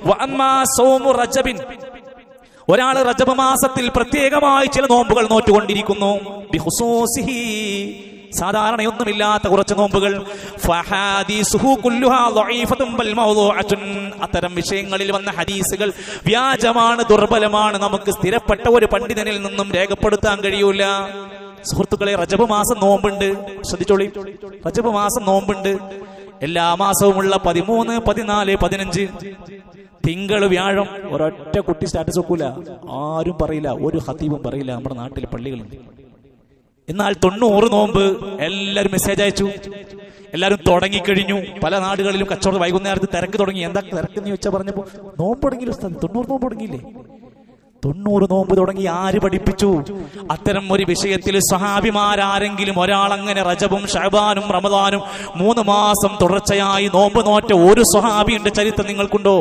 വഅമ്മാ സൗമു റജബിൻ, ഒരാൾ റജബ് മാസത്തിൽ പ്രത്യേകമായി ചില നോമ്പുകൾ നോറ്റുകൊണ്ടിരിക്കുന്നു. ബിഖുസൂസിഹി, സാധാരണയൊന്നുമില്ലാത്ത കുറച്ച് നോമ്പുകൾ. ഫഹാദീസുഹു കുല്ലുഹാ ദഈഫത്തുൻ ബൽ മൗദൂഅത്തുൻ, അത്തരം വിഷയങ്ങളിൽ വന്ന ഹദീസുകൾ വ്യാജമാണ്, ദുർബലമാണ്, നമുക്ക് സ്ഥിരപ്പെട്ട ഒരു പണ്ഡിതനിൽ നിന്നും രേഖപ്പെടുത്താൻ കഴിയൂല. സുഹൃത്തുക്കളെ, റജബ് മാസം നോമ്പുണ്ട്, ശ്രദ്ധിച്ചോളി. റജബ് മാസം നോമ്പുണ്ട്. എല്ലാ മാസവുമുള്ള 13, 14, 15 തിങ്കൾ, വ്യാഴം. ഒരൊറ്റ കുട്ടി സ്റ്റാറ്റസ് വെക്കൂല, ആരും പറയില്ല, ഒരു ഖതീബും പറയില്ല. നമ്മുടെ നാട്ടിലെ പള്ളികളുണ്ട്. എന്നാൽ 90 നോമ്പ് എല്ലാവരും മെസ്സേജ് അയച്ചു, എല്ലാവരും തുടങ്ങിക്കഴിഞ്ഞു. പല നാടുകളിലും കച്ചവടം, വൈകുന്നേരത്ത് തിരക്ക് തുടങ്ങി. എന്താ തിരക്കെന്ന് ചോദിച്ചാൽ പറഞ്ഞപ്പോ നോമ്പ് തുടങ്ങിയില്ല ഉസ്താദ്. 90 നോമ്പ് തുടങ്ങിയില്ലേ? 90 നോമ്പ് തുടങ്ങി. ആര് പഠിപ്പിച്ചു? അത്തരം ഒരു വിഷയത്തിൽ സ്വഹാബിമാരാരെങ്കിലും ഒരാളങ്ങനെ റജബും ശഅബാനും റമദാനും 3 മാസം തുടർച്ചയായി നോമ്പ് നോറ്റ ഒരു സ്വഹാബിയുടെ ചരിത്രം നിങ്ങൾക്കുണ്ടോ?